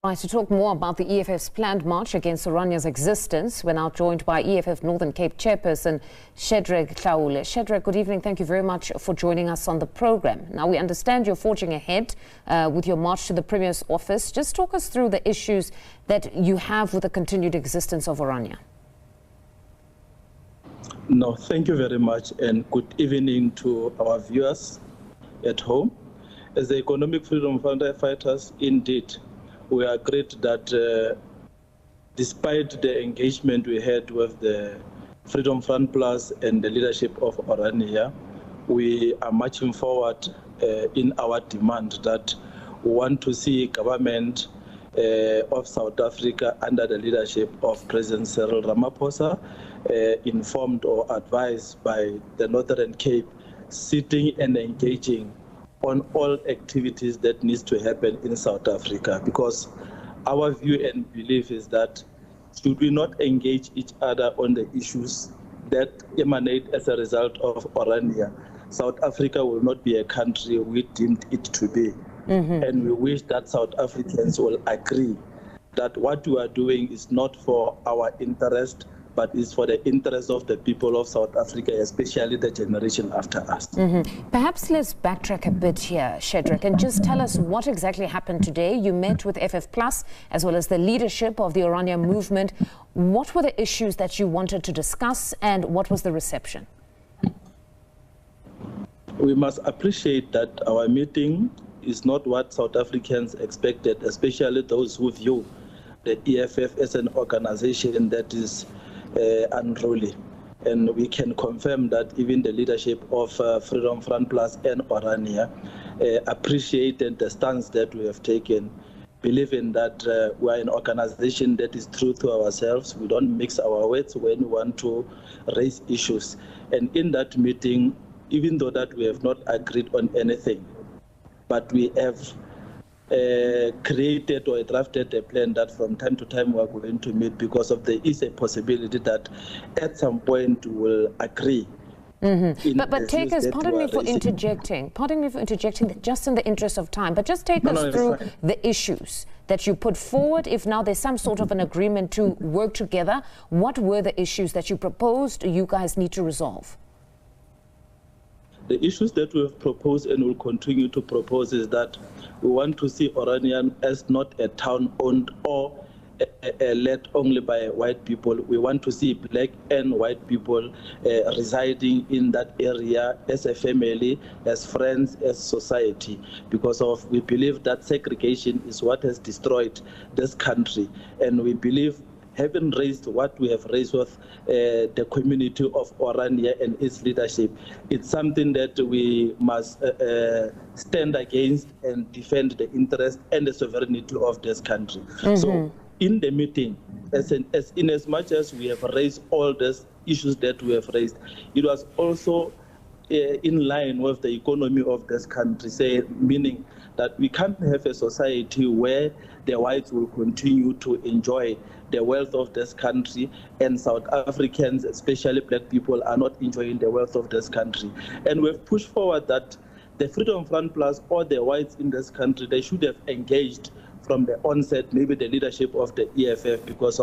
Right, to talk more about the EFF's planned march against Oranias' existence, we're now joined by EFF Northern Cape chairperson Shedrack Hlaule. Shedrack, good evening. Thank you very much for joining us on the program. Now, we understand you're forging ahead with your march to the Premier's office. Just talk us through the issues that you have with the continued existence of Orania. No, thank you very much, and good evening to our viewers at home. As the Economic Freedom fighters, indeed, we agreed that despite the engagement we had with the Freedom Front Plus and the leadership of Orania, we are marching forward in our demand that we want to see government of South Africa under the leadership of President Cyril Ramaphosa, informed or advised by the Northern Cape, sitting and engaging on all activities that needs to happen in South Africa, because our view and belief is that should we not engage each other on the issues that emanate as a result of Orania, South Africa will not be a country we deemed it to be. And we wish that South Africans will agree that what we are doing is not for our interest, but is for the interest of the people of South Africa, especially the generation after us. Perhaps let's backtrack a bit here, Shedrack, and just tell us what exactly happened today. You met with FF Plus as well as the leadership of the Orania movement. What were the issues that you wanted to discuss, and what was the reception? We must appreciate that our meeting is not what South Africans expected, especially those who view the EFF as an organization that is unruly. And we can confirm that even the leadership of Freedom Front Plus and Orania appreciated the stance that we have taken, believing that we are an organization that is true to ourselves. We don't mix our words when we want to raise issues. And in that meeting, even though that we have not agreed on anything, but we have created or drafted a plan that from time to time we are going to meet, because of there is a possibility that at some point we will agree. But take us, pardon me for interjecting, just in the interest of time, but just take us through the issues that you put forward. If now there's some sort of an agreement to work together, what were the issues that you proposed you guys need to resolve? The issues that we have proposed and will continue to propose is that we want to see Orania as not a town owned or led only by white people. We want to see black and white people residing in that area as a family, as friends, as society, because we believe that segregation is what has destroyed this country. And we believe, having raised what we have raised with the community of Orania and its leadership, it's something that we must stand against and defend the interest and the sovereignty of this country. So in the meeting, in as much as we have raised all these issues that we have raised, it was also in line with the economy of this country, meaning that we can't have a society where the whites will continue to enjoy the wealth of this country and South Africans, especially black people, are not enjoying the wealth of this country. And we've pushed forward that the Freedom Front Plus or the whites in this country, they should have engaged from the onset, maybe the leadership of the EFF, because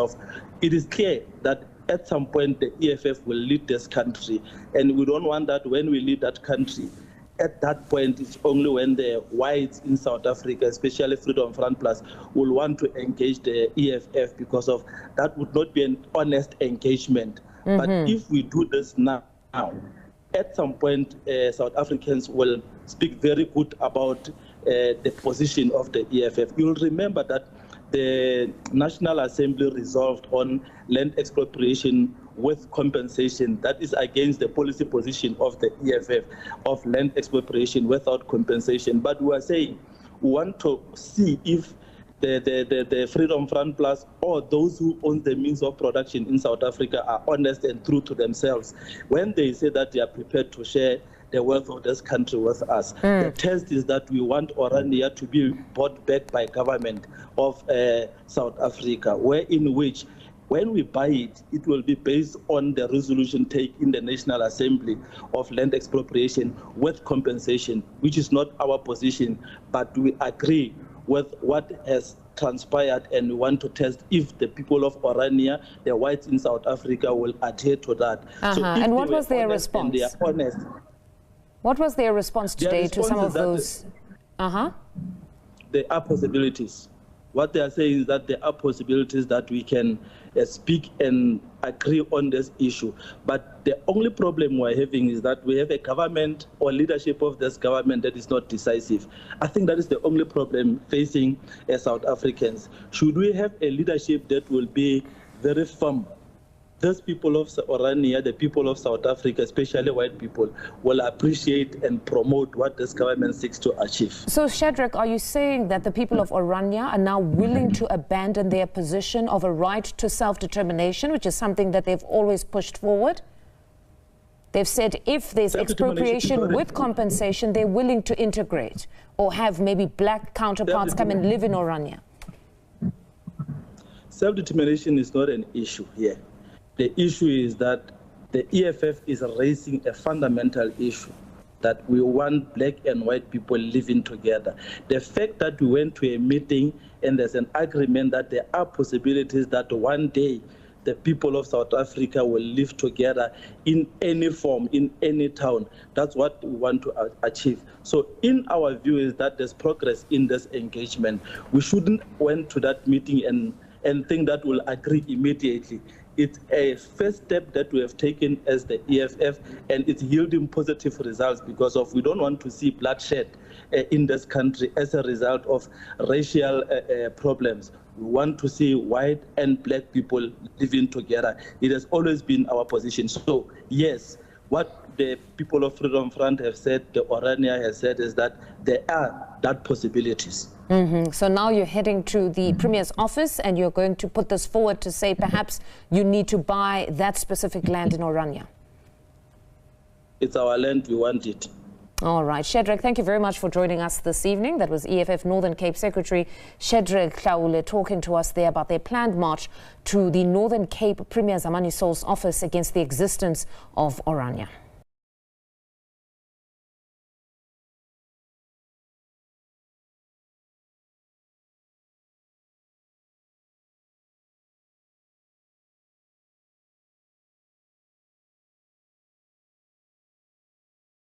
it is clear that at some point the EFF will lead this country, and we don't want that when we lead that country. At that point, it's only when the whites in South Africa, especially Freedom Front Plus, will want to engage the EFF, because that would not be an honest engagement. But if we do this now, at some point, South Africans will speak very good about the position of the EFF. You'll remember that the National Assembly resolved on land expropriation with compensation. That is against the policy position of the EFF of land expropriation without compensation. But we are saying we want to see if the Freedom Front Plus or those who own the means of production in South Africa are honest and true to themselves when they say that they are prepared to share the wealth of this country with us. The test is that we want Orania to be bought back by government of South Africa, in which when we buy it, it will be based on the resolution taken in the National Assembly of land expropriation with compensation, which is not our position, but we agree with what has transpired, and we want to test if the people of Orania, the whites in South Africa, will adhere to that. So and what was their response? They are honest. What was their response today to some of those? There are possibilities. What they are saying is that there are possibilities that we can speak and agree on this issue. But the only problem we're having is that we have a government or leadership of this government that is not decisive. I think that is the only problem facing South Africans. Should we have a leadership that will be very firm, those people of Orania, the people of South Africa, especially white people, will appreciate and promote what this government seeks to achieve. So, Shadrack, are you saying that the people of Orania are now willing to abandon their position of a right to self-determination, which is something that they've always pushed forward? They've said if there's expropriation with compensation, they're willing to integrate or have maybe black counterparts come and live in Orania. Self-determination is not an issue here. The issue is that the EFF is raising a fundamental issue, that we want black and white people living together. The fact that we went to a meeting and there's an agreement that there are possibilities that one day the people of South Africa will live together in any form, in any town. That's what we want to achieve. So in our view is that there's progress in this engagement. We shouldn't went to that meeting and think that we'll agree immediately. It's a first step that we have taken as the EFF, and it's yielding positive results because we don't want to see bloodshed in this country as a result of racial problems. We want to see white and black people living together. It has always been our position. So, yes, what the people of Freedom Front have said, the Orania has said, is that there are that possibilities. So now you're heading to the Premier's office and you're going to put this forward to say perhaps you need to buy that specific land in Orania. It's our land, we want it. All right. Shadrack, thank you very much for joining us this evening. That was EFF Northern Cape Secretary Shadrack Hlaule talking to us there about their planned march to the Northern Cape Premier Zamani Soul's office against the existence of Orania.